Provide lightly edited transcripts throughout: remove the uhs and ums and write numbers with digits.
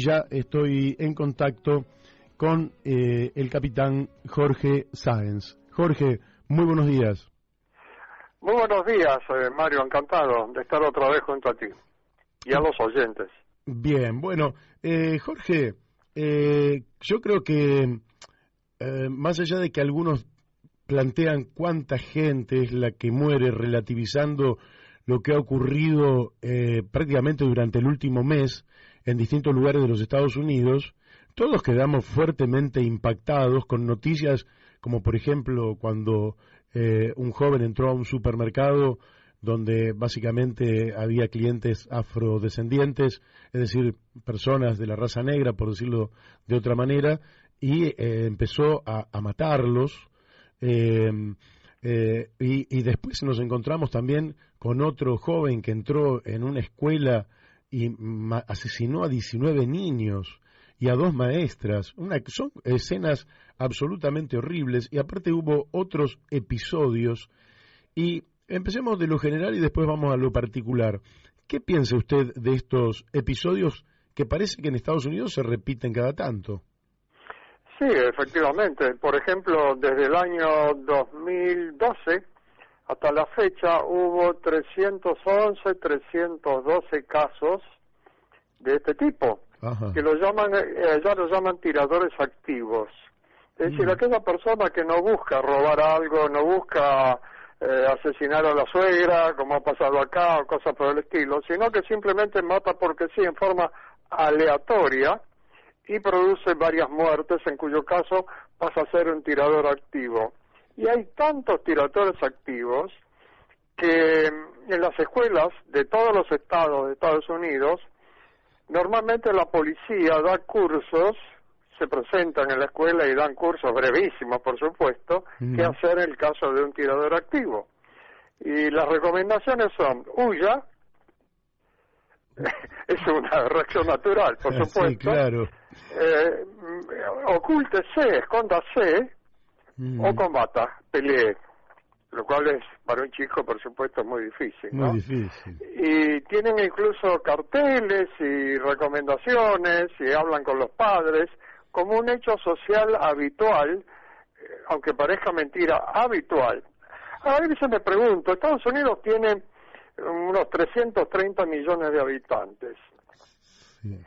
ya estoy en contacto con el capitán Jorge Sáenz. Jorge, muy buenos días. Muy buenos días, Mario, encantado de estar otra vez junto a ti y a los oyentes. Bien, bueno, Jorge, yo creo que más allá de que algunos plantean cuánta gente es la que muere relativizando lo que ha ocurrido prácticamente durante el último mes en distintos lugares de los Estados Unidos, todos quedamos fuertemente impactados con noticias como por ejemplo cuando un joven entró a un supermercado donde básicamente había clientes afrodescendientes, es decir, personas de la raza negra, por decirlo de otra manera, y empezó a matarlos. Y después nos encontramos también con otro joven que entró en una escuela y asesinó a 19 niños y a 2 maestras. Son escenas absolutamente horribles, y aparte hubo otros episodios. Y empecemos de lo general y después vamos a lo particular. ¿Qué piensa usted de estos episodios que parece que en Estados Unidos se repiten cada tanto? Sí, efectivamente. Por ejemplo, desde el año 2012 hasta la fecha hubo 312 casos de este tipo. Ajá. Que ya lo llaman tiradores activos. Es decir, aquella persona que no busca robar algo, no busca asesinar a la suegra, como ha pasado acá, o cosas por el estilo, sino que simplemente mata porque sí, en forma aleatoria, y produce varias muertes, en cuyo caso pasa a ser un tirador activo. Y hay tantos tiradores activos que en las escuelas de todos los estados de Estados Unidos, normalmente la policía da cursos, se presentan en la escuela y dan cursos brevísimos, por supuesto, qué hacer en el caso de un tirador activo. Y las recomendaciones son: huya, es una reacción natural, por supuesto. Sí, claro. Ocúltese, escóndase, o combata, pelee, lo cual es para un chico, por supuesto, muy difícil, ¿no? Muy difícil. Y tienen incluso carteles y recomendaciones, y hablan con los padres, como un hecho social habitual, aunque parezca mentira, habitual. A veces me pregunto, Estados Unidos tiene unos 330 millones de habitantes. Sí.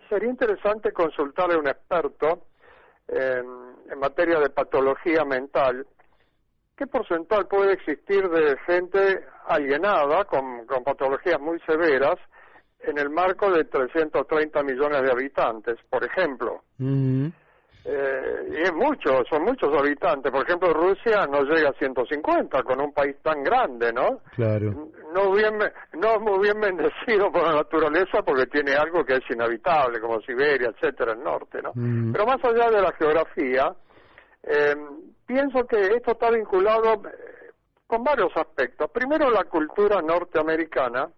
Sería interesante consultarle a un experto en materia de patología mental, ¿qué porcentaje puede existir de gente alienada con patologías muy severas en el marco de 330 millones de habitantes, por ejemplo? Y es mucho, son muchos habitantes. Por ejemplo, Rusia no llega a 150 con un país tan grande, ¿no? Claro. No es muy bien bendecido por la naturaleza, porque tiene algo que es inhabitable, como Siberia, etcétera, el norte, ¿no? Pero más allá de la geografía, pienso que esto está vinculado con varios aspectos. Primero, la cultura norteamericana,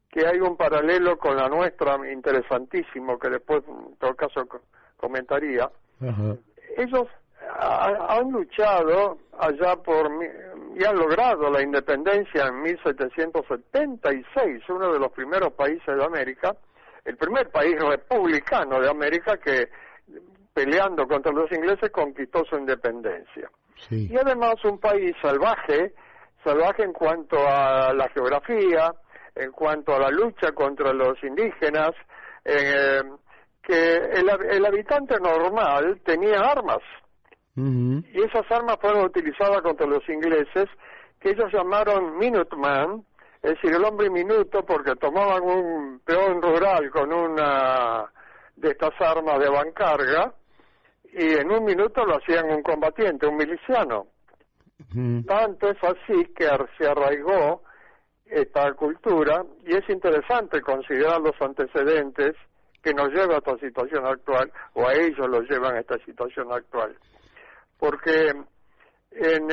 que hay un paralelo con la nuestra interesantísimo, que después, en todo caso, comentaría. Ajá. Ellos han luchado allá y han logrado la independencia en 1776, uno de los primeros países de América, el primer país republicano de América que, peleando contra los ingleses, conquistó su independencia. Sí. Y además un país salvaje en cuanto a la geografía, en cuanto a la lucha contra los indígenas, que el habitante normal tenía armas, y esas armas fueron utilizadas contra los ingleses, que ellos llamaron Minuteman, es decir, el hombre minuto, porque tomaban un peón rural con una de estas armas de avancarga, y en un minuto lo hacían un combatiente, un miliciano. Tanto es así que se arraigó esta cultura, y es interesante considerar los antecedentes que nos lleva a esta situación actual, o a ellos los llevan a esta situación actual. Porque en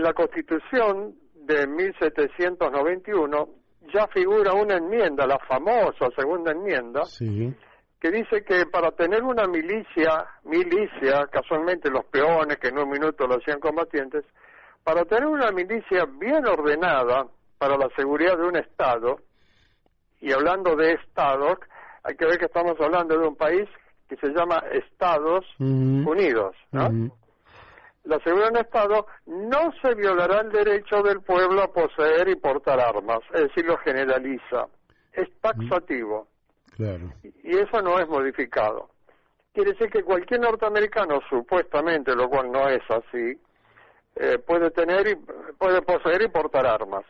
la Constitución de 1791 ya figura una enmienda, la famosa segunda enmienda, sí, que dice que para tener una milicia, casualmente los peones que en un minuto lo hacían combatientes, para tener una milicia bien ordenada para la seguridad de un Estado, y hablando de Estado, hay que ver que estamos hablando de un país que se llama Estados Unidos, ¿no? La seguridad de un Estado, no se violará el derecho del pueblo a poseer y portar armas, es decir, lo generaliza, es taxativo. Claro. Y eso no es modificado. Quiere decir que cualquier norteamericano, supuestamente, lo cual no es así, puede poseer y portar armas.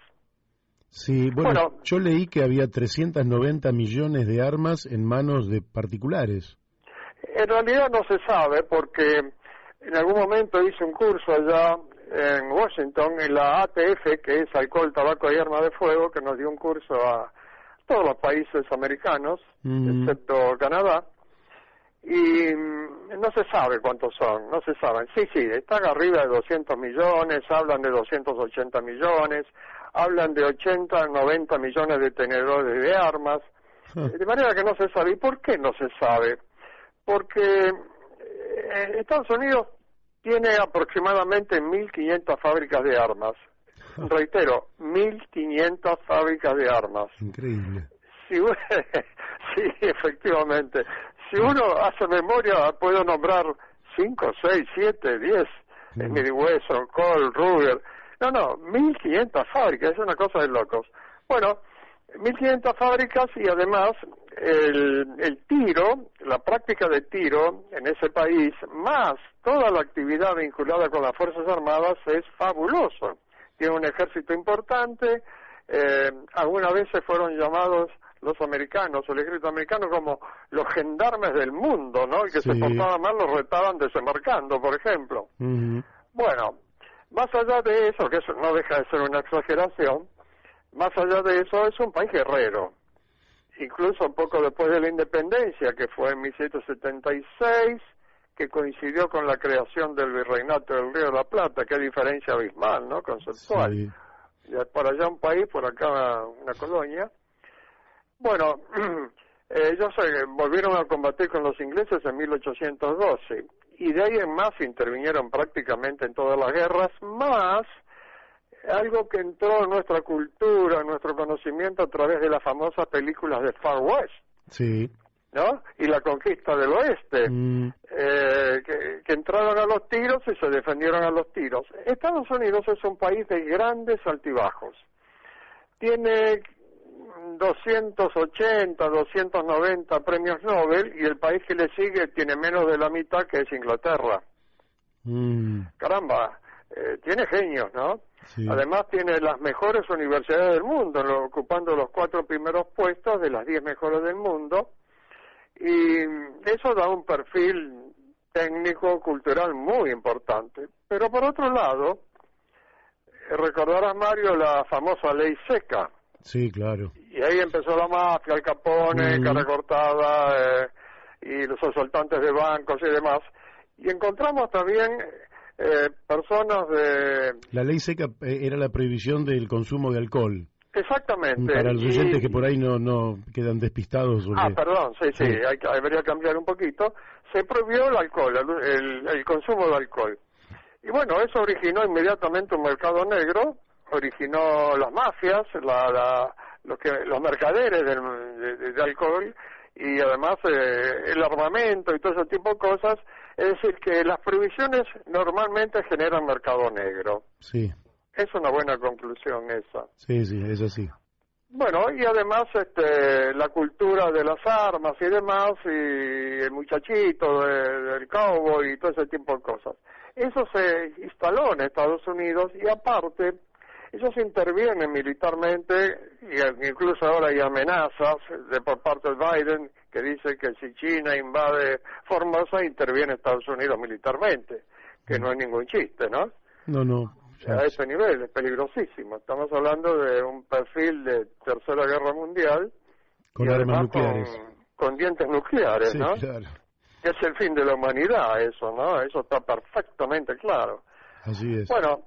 Sí, bueno, yo leí que había 390 millones de armas en manos de particulares. En realidad no se sabe, porque en algún momento hice un curso allá en Washington, en la ATF, que es Alcohol, Tabaco y Armas de Fuego, que nos dio un curso a todos los países americanos, excepto Canadá, y no se sabe cuántos son, no se saben. Sí, están arriba de 200 millones, hablan de 280 millones, hablan de 80, 90 millones de tenedores de armas, de manera que no se sabe. ¿Y por qué no se sabe? Porque Estados Unidos tiene aproximadamente 1.500 fábricas de armas. Reitero, 1.500 fábricas de armas. Increíble. Sí, efectivamente. Si uno hace memoria, puedo nombrar 5, 6, 7, 10. Smith & Wesson, Colt, Ruger. No, 1.500 fábricas, es una cosa de locos. Bueno, 1.500 fábricas y además el tiro, la práctica de tiro en ese país, más toda la actividad vinculada con las Fuerzas Armadas es fabuloso. Tiene un ejército importante, algunas veces fueron llamados los americanos, el ejército americano, como los gendarmes del mundo, ¿no? El que se portaba mal los retaban desembarcando, por ejemplo. Bueno, más allá de eso, que eso no deja de ser una exageración, más allá de eso es un país guerrero. Incluso un poco después de la independencia, que fue en 1776, que coincidió con la creación del Virreinato del Río de la Plata, qué diferencia abismal, ¿no? Conceptual. Sí. Por allá un país, por acá una colonia. Bueno, ellos volvieron a combatir con los ingleses en 1812 y de ahí en más intervinieron prácticamente en todas las guerras, más algo que entró en nuestra cultura, en nuestro conocimiento a través de las famosas películas de Far West, ¿no? Y la conquista del oeste, que entraron a los tiros y se defendieron a los tiros. Estados Unidos es un país de grandes altibajos. Tiene 280, 290 premios Nobel y el país que le sigue tiene menos de la mitad, que es Inglaterra. Caramba, tiene genios, ¿no? Sí. Además tiene las mejores universidades del mundo, ocupando los 4 primeros puestos de las 10 mejores del mundo, y eso da un perfil técnico, cultural muy importante. Pero por otro lado, recordarás, Mario, la famosa ley seca. Sí, claro. Y ahí empezó la mafia, Al Capone, cara cortada, y los asaltantes de bancos y demás. Y encontramos también personas de... La ley seca era la prohibición del consumo de alcohol. Exactamente. Para los oyentes que por ahí no quedan despistados. Porque... perdón, sí. Debería cambiar un poquito. Se prohibió el alcohol, el consumo de alcohol. Y bueno, eso originó inmediatamente un mercado negro, originó las mafias, los mercaderes de alcohol, y además el armamento y todo ese tipo de cosas. Es decir, que las prohibiciones normalmente generan mercado negro. Sí. Es una buena conclusión esa. Sí, es así. Bueno, y además la cultura de las armas y demás, y el muchachito del cowboy y todo ese tipo de cosas. Eso se instaló en Estados Unidos y aparte ellos intervienen militarmente, y incluso ahora hay amenazas por parte de Biden que dice que si China invade Formosa, interviene Estados Unidos militarmente, que no es ningún chiste, ¿no? No. A ese nivel es peligrosísimo. Estamos hablando de un perfil de Tercera Guerra Mundial con y armas además nucleares, con dientes nucleares, ¿no? Claro. Es el fin de la humanidad, eso, ¿no? Eso está perfectamente claro. Así es. Bueno,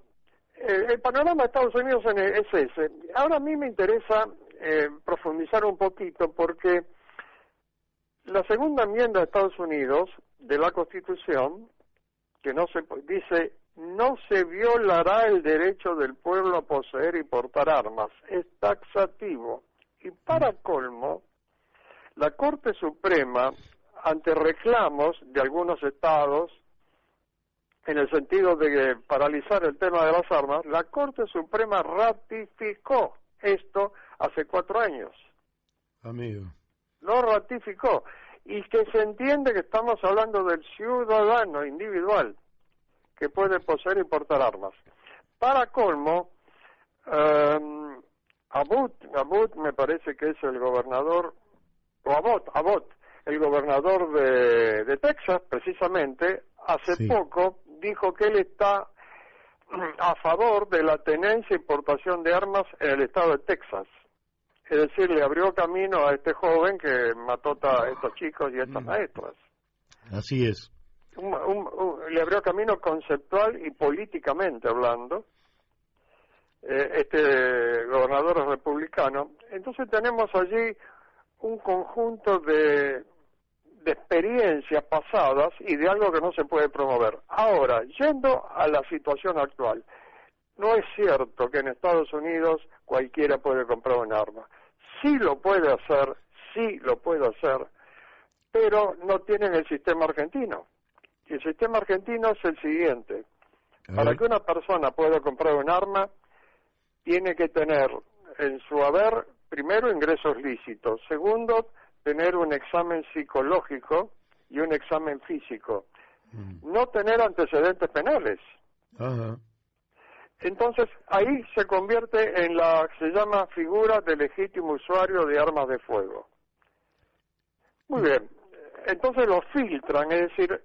el panorama de Estados Unidos es ese. Ahora a mí me interesa profundizar un poquito, porque la segunda enmienda de Estados Unidos de la Constitución, que dice: no se violará el derecho del pueblo a poseer y portar armas, es taxativo. Y para colmo, La Corte Suprema, ante reclamos de algunos estados, en el sentido de paralizar el tema de las armas, la Corte Suprema ratificó esto hace 4 años. Amigo. Lo ratificó. Y que se entiende que estamos hablando del ciudadano individual que puede poseer y portar armas. Para colmo, Abbott me parece que es el gobernador, o Abbott, el gobernador de Texas, precisamente, hace poco dijo que él está a favor de la tenencia e importación de armas en el estado de Texas. Es decir, le abrió camino a este joven que mató a estos chicos y a estas maestras. Así es. Le abrió camino conceptual y políticamente hablando. Este gobernador es republicano. Entonces tenemos allí un conjunto de experiencias pasadas y de algo que no se puede promover. Ahora, yendo a la situación actual, no es cierto que en Estados Unidos cualquiera puede comprar un arma. Sí lo puede hacer, pero no tienen el sistema argentino. Y el sistema argentino es el siguiente. Para que una persona pueda comprar un arma, tiene que tener en su haber, primero, ingresos lícitos. Segundo, tener un examen psicológico y un examen físico. No tener antecedentes penales. Ajá. Entonces, ahí se convierte en la que se llama figura de legítimo usuario de armas de fuego. Muy bien. Entonces lo filtran, es decir,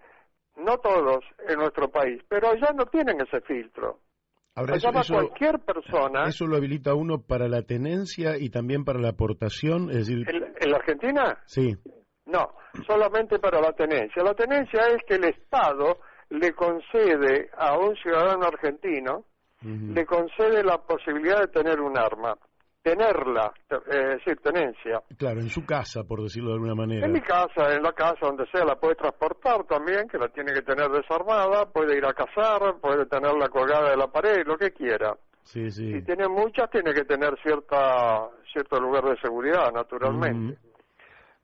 no todos en nuestro país, pero ya no tienen ese filtro. Ahora, cualquier persona. ¿Eso lo habilita uno para la tenencia y también para la aportación? Es decir, ¿En la Argentina? Sí. No, solamente para la tenencia. La tenencia es que el Estado le concede a un ciudadano argentino, le concede la posibilidad de tener un arma. Tenerla, es decir, tenencia. Claro, en su casa, por decirlo de alguna manera. En mi casa, en la casa donde sea, la puede transportar también, que la tiene que tener desarmada, puede ir a cazar, puede tenerla colgada de la pared, lo que quiera. Sí, sí. Si tiene muchas, tiene que tener cierto lugar de seguridad, naturalmente.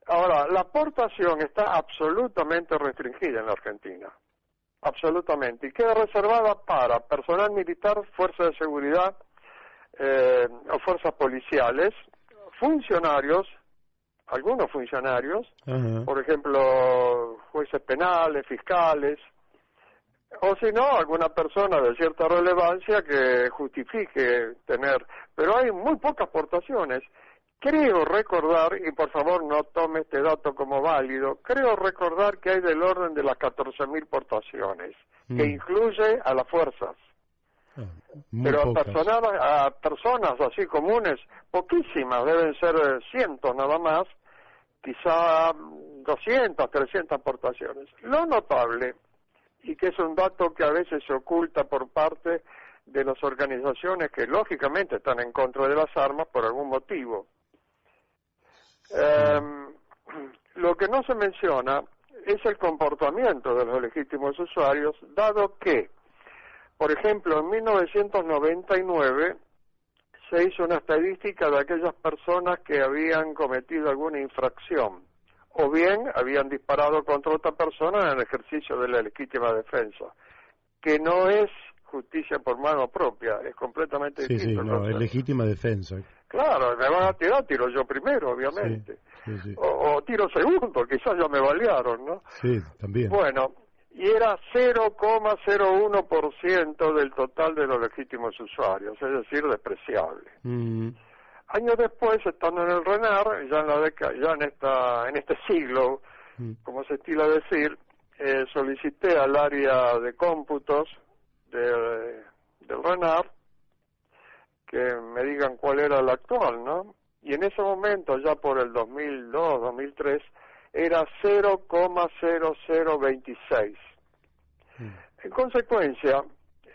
Ahora, la aportación está absolutamente restringida en la Argentina. Absolutamente. Y queda reservada para personal militar, fuerza de seguridad, o fuerzas policiales, funcionarios, algunos funcionarios, por ejemplo, jueces penales, fiscales, o si no, alguna persona de cierta relevancia que justifique tener, pero hay muy pocas aportaciones. Creo recordar, y por favor no tome este dato como válido, creo recordar que hay del orden de las 14.000 portaciones, que incluye a las fuerzas. Pero a personas así comunes, poquísimas, deben ser cientos nada más, quizá 200, 300 aportaciones. Lo notable, y que es un dato que a veces se oculta por parte de las organizaciones que lógicamente están en contra de las armas por algún motivo. Lo que no se menciona es el comportamiento de los legítimos usuarios, dado que, por ejemplo, en 1999 se hizo una estadística de aquellas personas que habían cometido alguna infracción o bien habían disparado contra otra persona en el ejercicio de la legítima defensa, que no es justicia por mano propia, es completamente distinto. Sí, no, es legítima defensa. Claro, me van a tirar, tiro yo primero, obviamente. Sí. O tiro segundo, quizás ya me balearon, ¿no? Sí, también. Bueno, y era 0,01% del total de los legítimos usuarios, es decir, despreciable. Años después, estando en el RENAR, ya en este siglo, como se estila decir, solicité al área de cómputos del RENAR que me digan cuál era el actual, ¿no? Y en ese momento, ya por el 2002, 2003, era 0,0026. En consecuencia,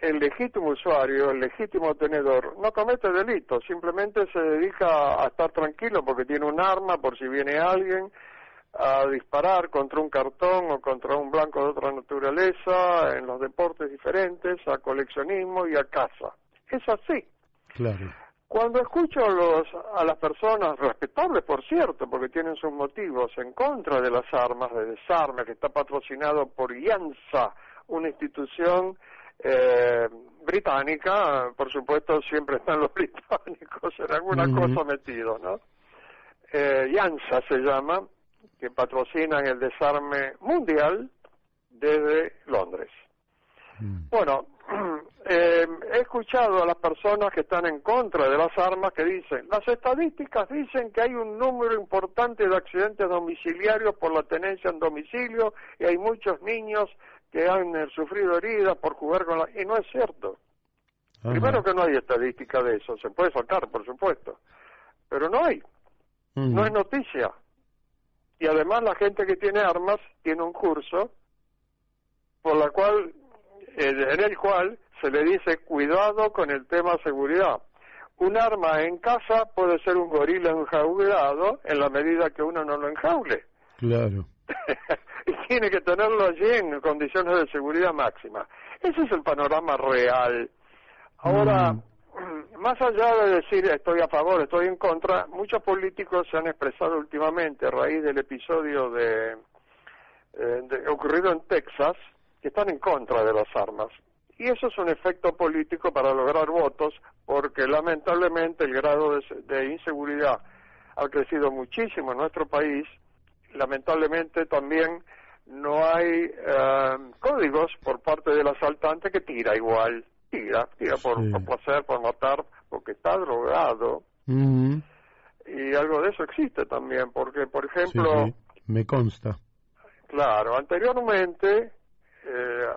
el legítimo usuario, el legítimo tenedor, no comete delitos, simplemente se dedica a estar tranquilo porque tiene un arma por si viene alguien, a disparar contra un cartón o contra un blanco de otra naturaleza, en los deportes diferentes, a coleccionismo y a caza. Es así. Claro. Cuando escucho a las personas, respetables por cierto, porque tienen sus motivos, en contra de las armas, de desarme, que está patrocinado por IANSA, una institución británica, por supuesto siempre están los británicos en alguna cosa metidos, ¿no? IANSA se llama, que patrocinan el desarme mundial desde Londres. Bueno, he escuchado a las personas que están en contra de las armas que dicen, las estadísticas dicen que hay un número importante de accidentes domiciliarios por la tenencia en domicilio y hay muchos niños que han sufrido heridas por jugar con y no es cierto. Primero que no hay estadística de eso, se puede sacar, por supuesto, pero no hay, no es noticia. Y además la gente que tiene armas tiene un curso en el cual se le dice cuidado con el tema seguridad. Un arma en casa puede ser un gorila enjaulado en la medida que uno no lo enjaule. Claro. Y tiene que tenerlo allí en condiciones de seguridad máxima. Ese es el panorama real. Ahora, más allá de decir estoy a favor, estoy en contra, muchos políticos se han expresado últimamente a raíz del episodio ocurrido en Texas, que están en contra de las armas. Y eso es un efecto político para lograr votos, porque lamentablemente el grado de inseguridad ha crecido muchísimo en nuestro país. Lamentablemente también no hay códigos por parte del asaltante que tira igual, tira por placer, por matar, porque está drogado. Y algo de eso existe también, porque por ejemplo... Sí, me consta. Claro, anteriormente...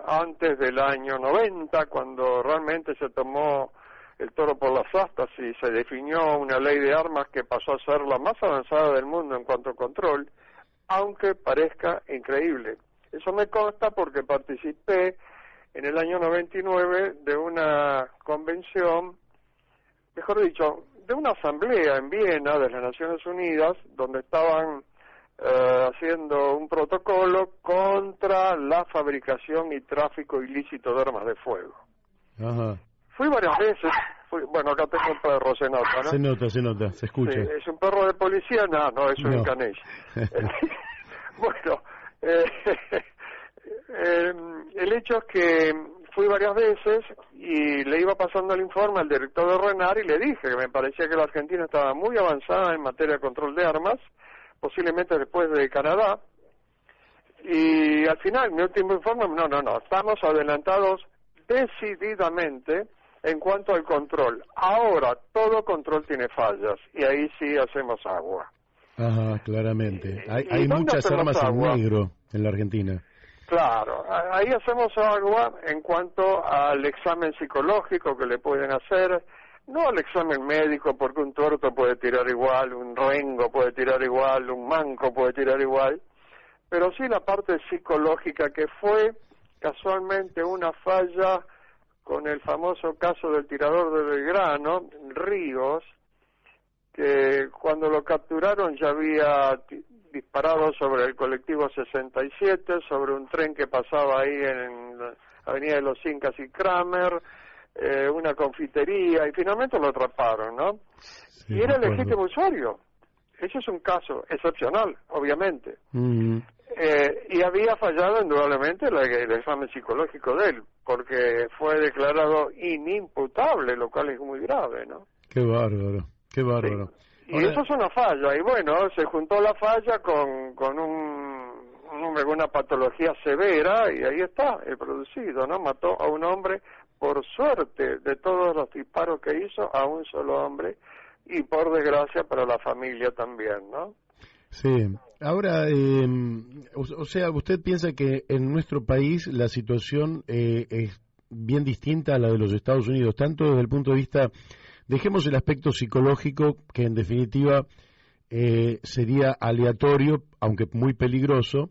antes del año 90, cuando realmente se tomó el toro por las astas y se definió una ley de armas que pasó a ser la más avanzada del mundo en cuanto a control, aunque parezca increíble. Eso me consta porque participé en el año 99 de una convención, mejor dicho, de una asamblea en Viena de las Naciones Unidas, donde estaban haciendo un protocolo contra la fabricación y tráfico ilícito de armas de fuego. Ajá. Fui varias veces, bueno, acá tengo un perro, se nota, ¿no? Se nota, se escucha. Sí, ¿es un perro de policía? No, es un canella. Bueno, el hecho es que fui varias veces y le iba pasando el informe al director de RENAR y le dije que me parecía que la Argentina estaba muy avanzada en materia de control de armas, posiblemente después de Canadá, y al final, mi último informe, no, estamos adelantados decididamente en cuanto al control. Ahora, todo control tiene fallas, y ahí sí hacemos agua. Ajá, claramente. Hay muchas armas en negro en la Argentina. Claro, ahí hacemos agua en cuanto al examen psicológico que le pueden hacer, no al examen médico, porque un tuerto puede tirar igual, un rengo puede tirar igual, un manco puede tirar igual, pero sí la parte psicológica, que fue casualmente una falla con el famoso caso del tirador de Belgrano, Ríos, que cuando lo capturaron ya había disparado sobre el colectivo 67, sobre un tren que pasaba ahí en la Avenida de los Incas y Kramer, una confitería, y finalmente lo atraparon, ¿no? Sí, y era legítimo usuario. Ese es un caso excepcional, obviamente. Y había fallado indudablemente el examen psicológico de él, porque fue declarado inimputable, lo cual es muy grave, ¿no? Qué bárbaro, qué bárbaro. Sí. Y eso es una falla, y bueno, se juntó la falla con una patología severa, y ahí está el producido, ¿no? Mató a un hombre, por suerte de todos los disparos que hizo, a un solo hombre, y por desgracia para la familia también, ¿no? Sí. Ahora, o sea, ¿usted piensa que en nuestro país la situación es bien distinta a la de los Estados Unidos, tanto desde el punto de vista, dejemos el aspecto psicológico, que en definitiva sería aleatorio, aunque muy peligroso,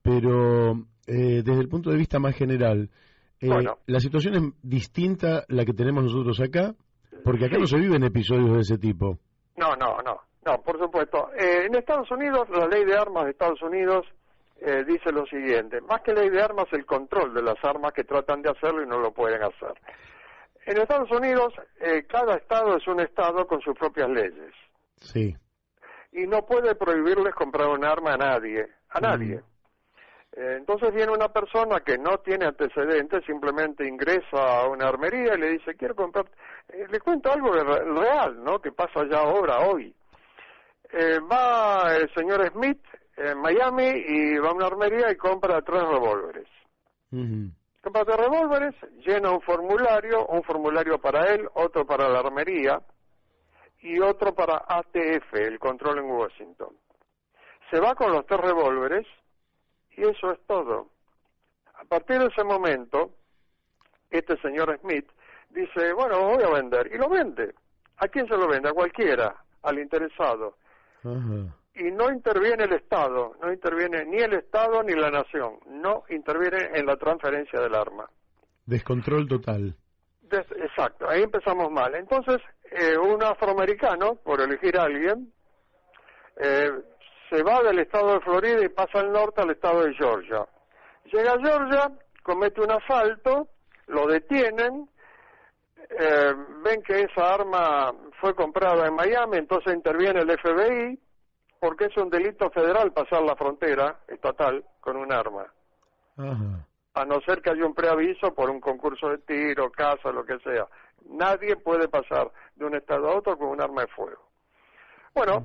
pero desde el punto de vista más general, bueno, ¿la situación es distinta a la que tenemos nosotros acá? Porque acá no se viven episodios de ese tipo. No, por supuesto. En Estados Unidos, la ley de armas de Estados Unidos dice lo siguiente: más que ley de armas, el control de las armas, que tratan de hacerlo y no lo pueden hacer. En Estados Unidos, cada estado es un estado con sus propias leyes. Sí. Y no puede prohibirles comprar un arma a nadie. Entonces viene una persona que no tiene antecedentes, simplemente ingresa a una armería y le dice, quiero comprar... le cuento algo real, ¿no? Que pasa ya ahora, hoy. Va el señor Smith en Miami y va a una armería y compra 3 revólveres. Compra 3 revólveres, llena un formulario para él, otro para la armería y otro para ATF, el control en Washington. Se va con los 3 revólveres y eso es todo. A partir de ese momento, este señor Smith dice, bueno, voy a vender, y lo vende. ¿A quién se lo vende? A cualquiera, al interesado. Y no interviene el Estado, no interviene ni el Estado ni la nación, no interviene en la transferencia del arma. Descontrol total. Exacto, ahí empezamos mal. Entonces, un afroamericano, por elegir a alguien, se va del estado de Florida y pasa al norte al estado de Georgia. Llega a Georgia, comete un asalto, lo detienen, ven que esa arma fue comprada en Miami, entonces interviene el FBI, porque es un delito federal pasar la frontera estatal con un arma. A no ser que haya un preaviso por un concurso de tiro, caza, lo que sea. Nadie puede pasar de un estado a otro con un arma de fuego. Bueno,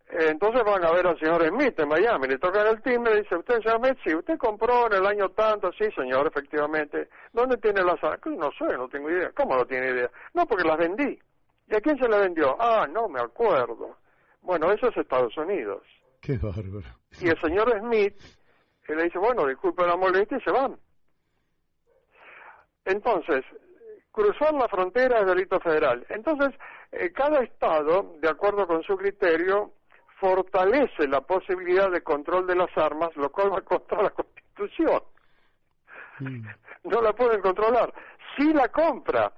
entonces van a ver al señor Smith en Miami, le tocan el timbre y dice, usted, señor Smith, sí, usted compró en el año tanto, sí, señor, efectivamente. ¿Dónde tiene las armas? No sé, no tengo idea. ¿Cómo no tiene idea? No, porque las vendí. ¿Y a quién se las vendió? Ah, no me acuerdo. Bueno, eso es Estados Unidos. Qué bárbaro. Y el señor Smith le dice, bueno, disculpe la molestia, y se van. Entonces, cruzar la frontera es delito federal. Entonces, cada estado, de acuerdo con su criterio, fortalece la posibilidad de control de las armas, lo cual va contra la Constitución. No la pueden controlar. Sí la compra.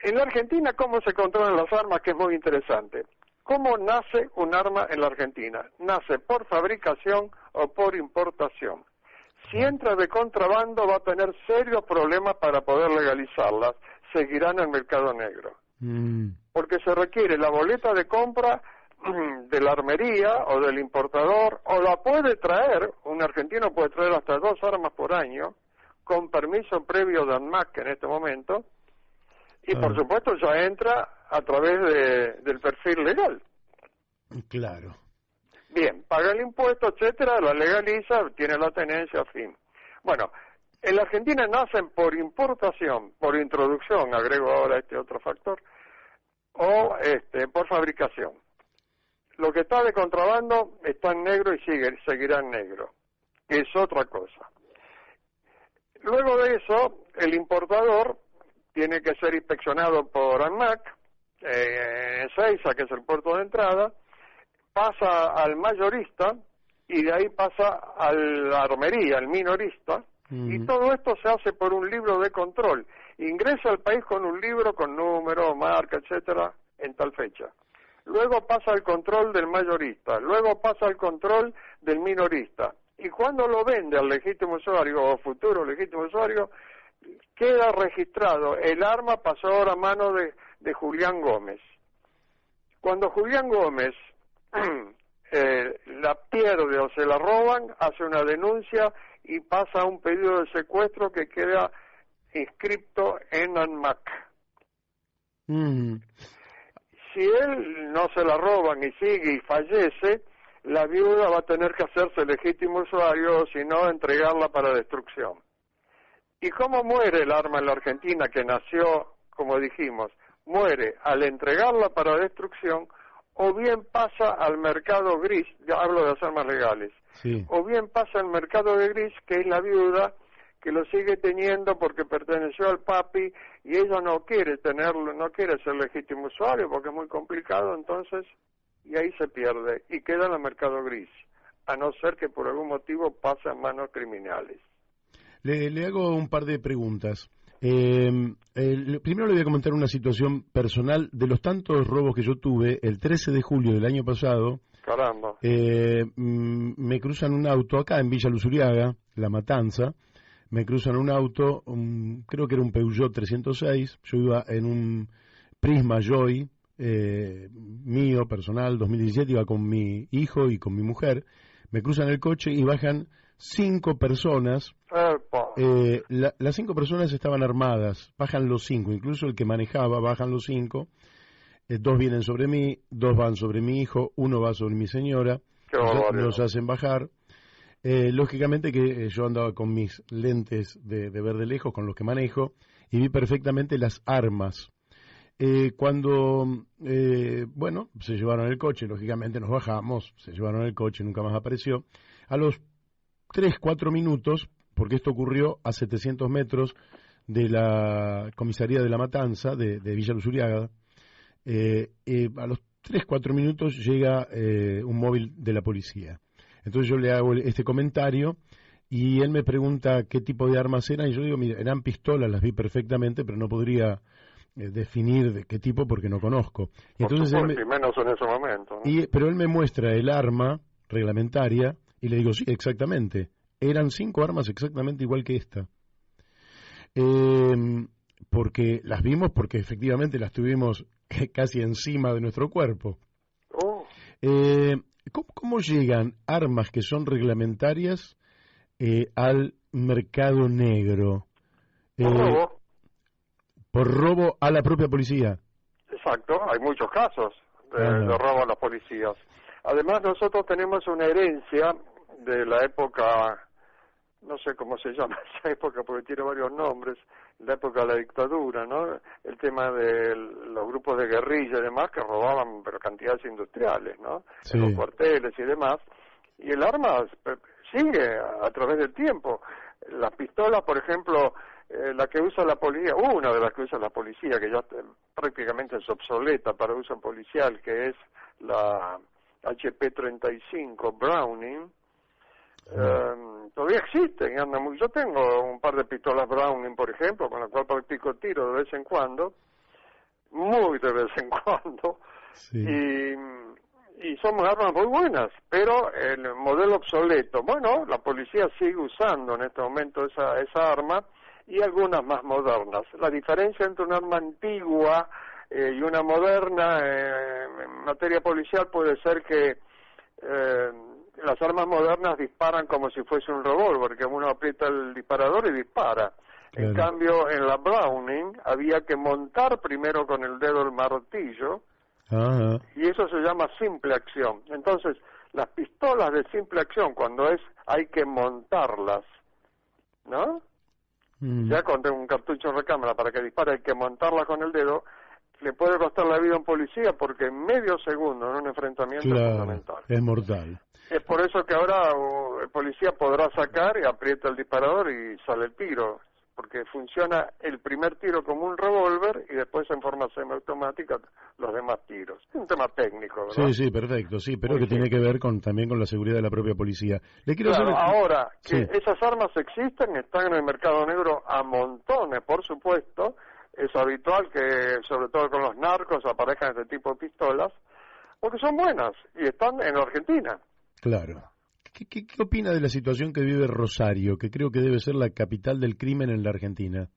En la Argentina, ¿cómo se controlan las armas? Que es muy interesante. ¿Cómo nace un arma en la Argentina? Nace por fabricación o por importación. Si entra de contrabando va a tener serios problemas para poder legalizarlas. Seguirá en el mercado negro. Porque se requiere la boleta de compra de la armería o del importador, o la puede traer, un argentino puede traer hasta 2 armas por año, con permiso previo de ANMAC en este momento, y por supuesto ya entra a través del perfil legal. Claro. Bien, paga el impuesto, etcétera, la legaliza, tiene la tenencia, fin. Bueno, en la Argentina nacen por importación, por introducción, agrego ahora este otro factor, o por fabricación. Lo que está de contrabando está en negro y seguirá en negro, que es otra cosa. Luego de eso, el importador tiene que ser inspeccionado por ANMAC, en Ezeiza, que es el puerto de entrada, pasa al mayorista y de ahí pasa a la armería, al minorista, y todo esto se hace por un libro de control. Ingresa al país con un libro con número, marca, etcétera, en tal fecha. Luego pasa al control del mayorista, luego pasa al control del minorista. Y cuando lo vende al legítimo usuario o futuro legítimo usuario, queda registrado. El arma pasó ahora a mano de Julián Gómez. Cuando Julián Gómez la pierde o se la roban, hace una denuncia y pasa a un pedido de secuestro que queda inscripto en ANMAC. Si él no se la roban y sigue y fallece, la viuda va a tener que hacerse legítimo usuario, o si no, entregarla para destrucción. ¿Y cómo muere el arma en la Argentina que nació, como dijimos? Muere al entregarla para destrucción, o bien pasa al mercado gris, ya hablo de las armas legales, o bien pasa al mercado de gris, que es la viuda que lo sigue teniendo porque perteneció al papi y ella no quiere tenerlo, no quiere ser legítimo usuario porque es muy complicado, entonces, y ahí se pierde y queda en el mercado gris, a no ser que por algún motivo pase a manos criminales. Le hago un par de preguntas. Primero le voy a comentar una situación personal. De los tantos robos que yo tuve, el 13 de julio del año pasado, caramba, me cruzan un auto acá en Villa Luzuriaga, La Matanza, me cruzan un auto, creo que era un Peugeot 306, yo iba en un Prisma Joy, mío, personal, 2017, iba con mi hijo y con mi mujer, me cruzan el coche y bajan 5 personas, las 5 personas estaban armadas, bajan los 5, incluso el que manejaba, bajan los 5, 2 vienen sobre mí, 2 van sobre mi hijo, 1 va sobre mi señora, nos hacen bajar. Lógicamente que yo andaba con mis lentes de ver de lejos, con los que manejo, y vi perfectamente las armas. Cuando, bueno, se llevaron el coche, lógicamente nos bajamos, se llevaron el coche, nunca más apareció. A los 3-4 minutos, porque esto ocurrió a 700 metros de la comisaría de La Matanza, de Villa Luzuriaga, a los 3-4 minutos llega un móvil de la policía. Entonces yo le hago este comentario y él me pregunta qué tipo de armas eran y yo digo, mira, eran pistolas, las vi perfectamente, pero no podría definir de qué tipo porque no conozco. Entonces y menos en ese momento, ¿no? Pero él me muestra el arma reglamentaria y le digo, sí, exactamente, eran 5 armas exactamente igual que esta. Porque las vimos, porque efectivamente las tuvimos casi encima de nuestro cuerpo. ¿Cómo llegan armas que son reglamentarias al mercado negro? Por robo. Por robo a la propia policía. Exacto, hay muchos casos de robo a las policías. Además, nosotros tenemos una herencia de la época, no sé cómo se llama esa época porque tiene varios nombres, la época de la dictadura, ¿no? El tema de los grupos de guerrilla y demás que robaban pero cantidades industriales, ¿no? Sí. En los cuarteles y demás. Y el arma sigue a través del tiempo. Las pistolas, por ejemplo, la que usa la policía, una de las que usa la policía, que ya prácticamente es obsoleta para uso policial, que es la HP-35 Browning, todavía existen y andan muy. Yo tengo un par de pistolas Browning, por ejemplo, con la cual practico tiro de vez en cuando, muy de vez en cuando, sí. Y son armas muy buenas, pero el modelo obsoleto, bueno, la policía sigue usando en este momento esa arma y algunas más modernas. La diferencia entre un arma antigua y una moderna en materia policial puede ser que las armas modernas disparan como si fuese un revólver, que uno aprieta el disparador y dispara. Claro. En cambio, en la Browning había que montar primero con el dedo el martillo, y eso se llama simple acción. Entonces, las pistolas de simple acción, cuando hay que montarlas, ¿no? Ya con un cartucho de recámara para que dispare hay que montarla con el dedo, le puede costar la vida a un policía porque en medio segundo en un enfrentamiento es fundamental. Es mortal. Es por eso que ahora el policía podrá sacar y aprieta el disparador y sale el tiro, porque funciona el primer tiro como un revólver y después en forma semiautomática los demás tiros. Es un tema técnico, ¿verdad? Sí, perfecto, sí, pero que tiene que ver también con la seguridad de la propia policía. Le quiero hacer... Ahora, que esas armas existen, están en el mercado negro a montones, por supuesto. Es habitual que, sobre todo con los narcos, aparezcan este tipo de pistolas, porque son buenas y están en Argentina. Claro. ¿Qué opina de la situación que vive Rosario, que creo que debe ser la capital del crimen en la Argentina?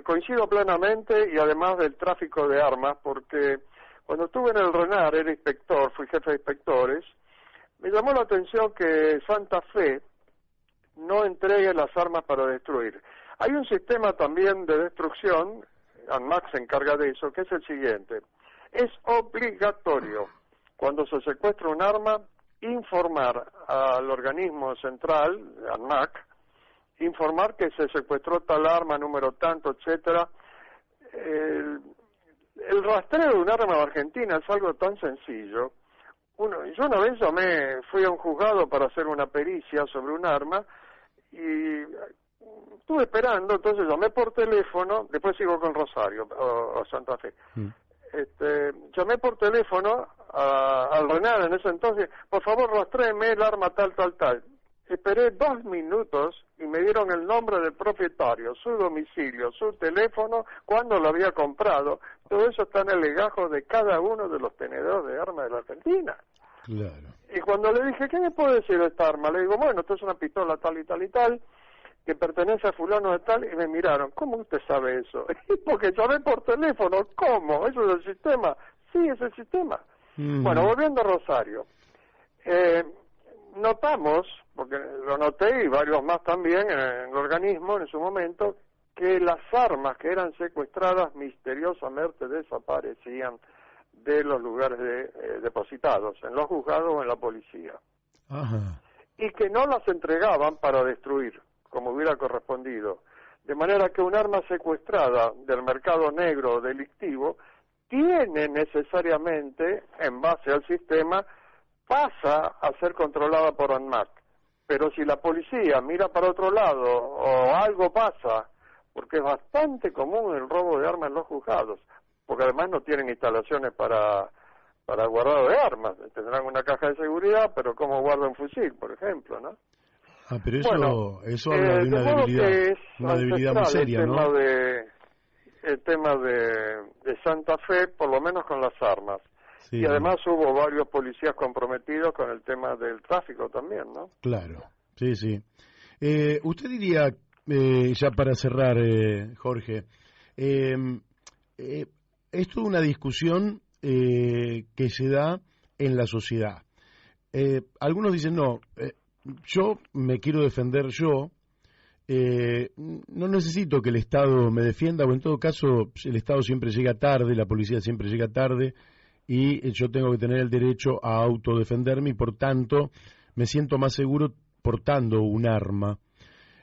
Coincido plenamente, y además del tráfico de armas, porque cuando estuve en el RENAR, era inspector, fui jefe de inspectores, me llamó la atención que Santa Fe no entregue las armas para destruir. Hay un sistema también de destrucción, ANMAC se encarga de eso, que es el siguiente. Es obligatorio, cuando se secuestra un arma, informar al organismo central, ANMAC, informar que se secuestró tal arma, número tanto, etcétera. El rastreo de un arma en Argentina es algo tan sencillo. Yo una vez fui a un juzgado para hacer una pericia sobre un arma y estuve esperando, entonces llamé por teléfono, después sigo con Rosario o Santa Fe. Llamé por teléfono al RENAR en ese entonces, por favor rastréeme el arma tal. Esperé 2 minutos y me dieron el nombre del propietario, su domicilio, su teléfono, cuándo lo había comprado. Todo eso está en el legajo de cada uno de los tenedores de armas de la Argentina. Claro. Y cuando le dije, ¿qué me puede decir de esta arma? Le digo, bueno, esto es una pistola tal y tal y tal, que pertenece a fulano de tal, y me miraron, ¿cómo usted sabe eso? Porque llamé por teléfono. ¿Cómo? ¿Eso es el sistema? Sí, es el sistema. Bueno, volviendo a Rosario, notamos, porque lo noté y varios más también en el organismo en su momento, que las armas que eran secuestradas misteriosamente desaparecían de los lugares depositados, en los juzgados o en la policía. Ajá. Y que no las entregaban para destruir, como hubiera correspondido. De manera que un arma secuestrada del mercado negro delictivo tiene necesariamente, en base al sistema, pasa a ser controlada por ANMAT. Pero si la policía mira para otro lado o algo pasa, porque es bastante común el robo de armas en los juzgados, porque además no tienen instalaciones para guardado de armas, tendrán una caja de seguridad, pero ¿cómo guarda un fusil, por ejemplo, no? Ah, pero eso habla de una debilidad muy seria, ¿no? El tema de Santa Fe, por lo menos con las armas. Sí. Y además hubo varios policías comprometidos con el tema del tráfico también, ¿no? Claro, sí, sí. Usted diría, ya para cerrar, Jorge, esto es una discusión que se da en la sociedad. Algunos dicen, no, yo me quiero defender yo, no necesito que el Estado me defienda, o en todo caso el Estado siempre llega tarde, la policía siempre llega tarde, y yo tengo que tener el derecho a autodefenderme y por tanto me siento más seguro portando un arma.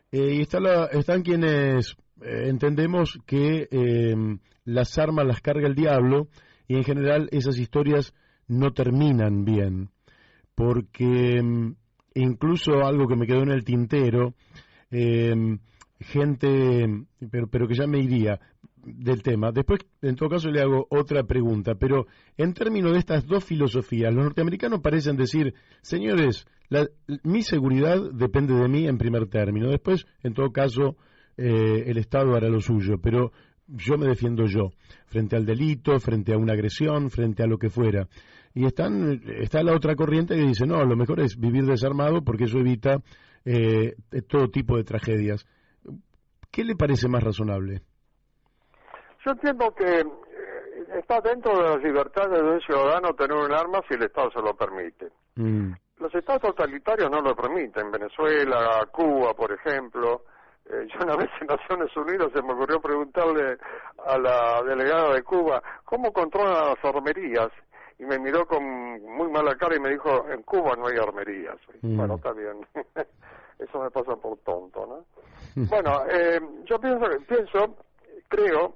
Y están quienes entendemos que las armas las carga el diablo y en general esas historias no terminan bien, porque incluso algo que me quedó en el tintero, gente, pero que ya me iría del tema. Después, en todo caso, le hago otra pregunta, pero en términos de estas dos filosofías, los norteamericanos parecen decir, señores, mi seguridad depende de mí en primer término, después, en todo caso, el Estado hará lo suyo, pero yo me defiendo yo, frente al delito, frente a una agresión, frente a lo que fuera. Y está la otra corriente que dice, no, lo mejor es vivir desarmado porque eso evita todo tipo de tragedias. ¿Qué le parece más razonable? Yo entiendo que está dentro de las libertades de un ciudadano tener un arma si el Estado se lo permite. Los estados totalitarios no lo permiten. Venezuela, Cuba, por ejemplo. Yo una vez en Naciones Unidas se me ocurrió preguntarle a la delegada de Cuba cómo controlan las armerías y me miró con muy mala cara y me dijo, en Cuba no hay armerías. Bueno, está bien. Eso me pasa por tonto, ¿no? Bueno, yo creo,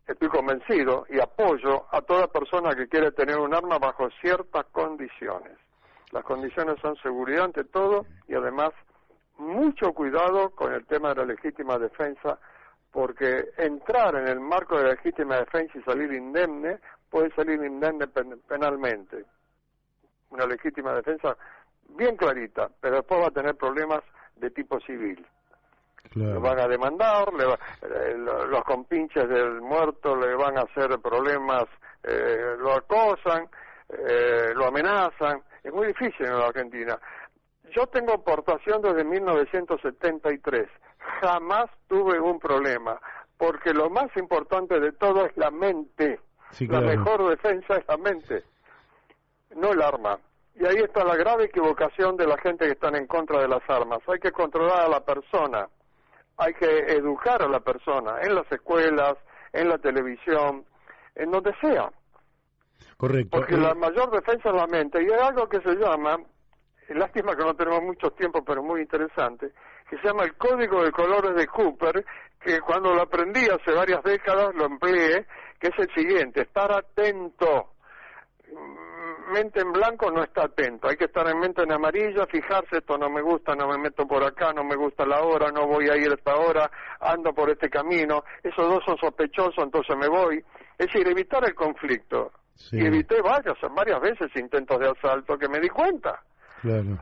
estoy convencido y apoyo a toda persona que quiere tener un arma bajo ciertas condiciones. Las condiciones son seguridad ante todo y además mucho cuidado con el tema de la legítima defensa, porque entrar en el marco de la legítima defensa y salir indemne, puede salir indemne penalmente. Una legítima defensa bien clarita, pero después va a tener problemas de tipo civil. Claro. Lo van a demandar, los compinches del muerto le van a hacer problemas, lo acosan, lo amenazan. Es muy difícil en la Argentina. Yo tengo portación desde 1973. Jamás tuve un problema, porque lo más importante de todo es la mente. Sí, claro. La mejor defensa es la mente, no el arma. Y ahí está la grave equivocación de la gente que están en contra de las armas. Hay que controlar a la persona, hay que educar a la persona, en las escuelas, en la televisión, en donde sea. Correcto. Porque la mayor defensa es la mente. Y hay algo que se llama, lástima que no tenemos mucho tiempo, pero muy interesante, que se llama el Código de Colores de Cooper, que cuando lo aprendí hace varias décadas lo empleé, que es el siguiente: estar atento. Mente en blanco no está atento, hay que estar en mente en amarilla, fijarse, esto no me gusta, no me meto por acá, no me gusta la hora, no voy a ir a esta hora, ando por este camino, esos dos son sospechosos, entonces me voy. Es decir, evitar el conflicto. Sí. Y evité varias veces intentos de asalto que me di cuenta. Claro.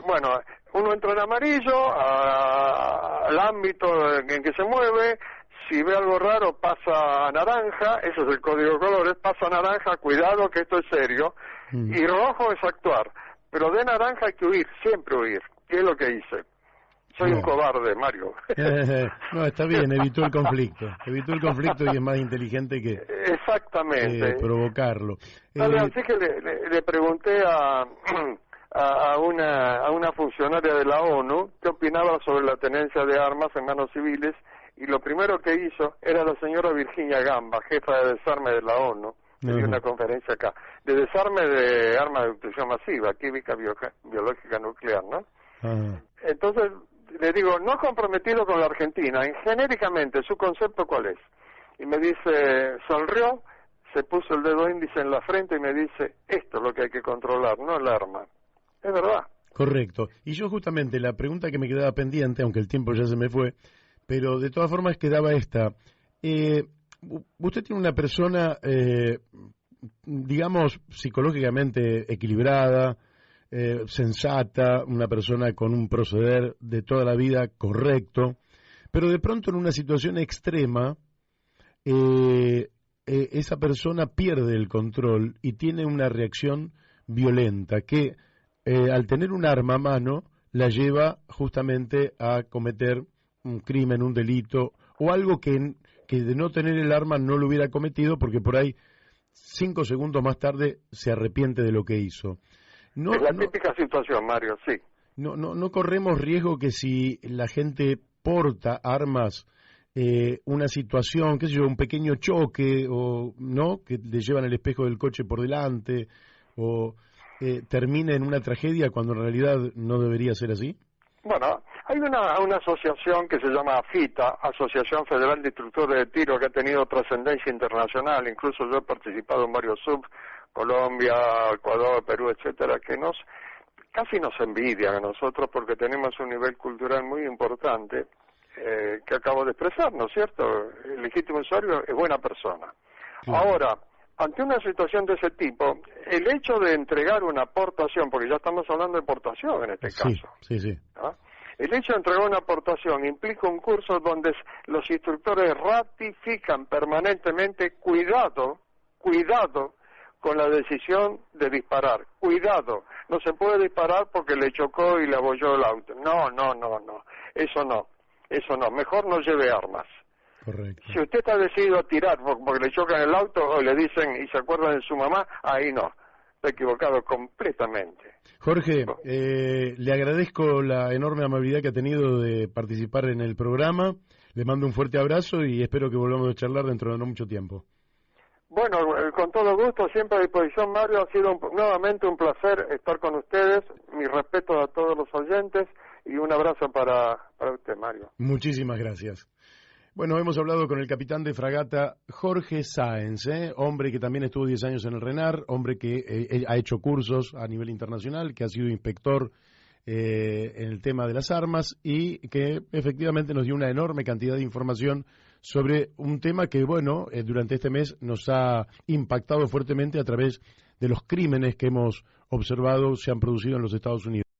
Bueno, uno entra en amarillo al ámbito en que se mueve. Si ve algo raro, pasa a naranja, ese es el código de colores, pasa a naranja, cuidado que esto es serio, y rojo es actuar, pero de naranja hay que huir, siempre huir, ¿qué es lo que hice? Soy un cobarde, Mario. No, está bien, evitó el conflicto y es más inteligente que exactamente provocarlo. Así que le pregunté a una funcionaria de la ONU qué opinaba sobre la tenencia de armas en manos civiles, y lo primero que hizo era la señora Virginia Gamba, jefa de desarme de la ONU, que dio una conferencia acá, de desarme de armas de destrucción masiva, química, biológica, nuclear, ¿no? Entonces, le digo, no comprometido con la Argentina, genéricamente, ¿su concepto cuál es? Y me dice, sonrió, se puso el dedo índice en la frente y me dice, esto es lo que hay que controlar, no el arma. Es verdad. Correcto. Y yo justamente, la pregunta que me quedaba pendiente, aunque el tiempo ya se me fue, pero de todas formas quedaba esta. Usted tiene una persona, digamos, psicológicamente equilibrada, sensata, una persona con un proceder de toda la vida correcto, pero de pronto en una situación extrema, esa persona pierde el control y tiene una reacción violenta que, al tener un arma a mano, la lleva justamente a cometer un crimen, un delito, o algo que de no tener el arma no lo hubiera cometido, porque por ahí 5 segundos más tarde se arrepiente de lo que hizo. Es la típica situación, Mario, sí. No corremos riesgo que si la gente porta armas, una situación, qué sé yo, un pequeño choque, o no, que le llevan el espejo del coche por delante, o termine en una tragedia cuando en realidad no debería ser así? Bueno, hay una asociación que se llama AFITA, Asociación Federal de Instructores de Tiro, que ha tenido trascendencia internacional. Incluso yo he participado en varios Colombia, Ecuador, Perú, etcétera, que casi nos envidian a nosotros porque tenemos un nivel cultural muy importante, que acabo de expresar, ¿no es cierto? El legítimo usuario es buena persona. Ahora, ante una situación de ese tipo, el hecho de entregar una aportación, porque ya estamos hablando de aportación en este caso. Sí. ¿No? El hecho de entregar una aportación implica un curso donde los instructores ratifican permanentemente cuidado con la decisión de disparar. Cuidado, no se puede disparar porque le chocó y le abolló el auto. No. Eso no. Mejor no lleve armas. Correcto. Si usted está decidido a tirar porque le chocan el auto o le dicen y se acuerdan de su mamá, ahí no. Está equivocado completamente. Jorge, le agradezco la enorme amabilidad que ha tenido de participar en el programa. Le mando un fuerte abrazo y espero que volvamos a charlar dentro de no mucho tiempo. Bueno, con todo gusto, siempre a disposición, Mario. Ha sido nuevamente un placer estar con ustedes. Mi respeto a todos los oyentes y un abrazo para usted, Mario. Muchísimas gracias. Bueno, hemos hablado con el capitán de fragata Jorge Sáenz, hombre que también estuvo 10 años en el RENAR, hombre que ha hecho cursos a nivel internacional, que ha sido inspector en el tema de las armas y que efectivamente nos dio una enorme cantidad de información sobre un tema que, bueno, durante este mes nos ha impactado fuertemente a través de los crímenes que hemos observado se han producido en los Estados Unidos.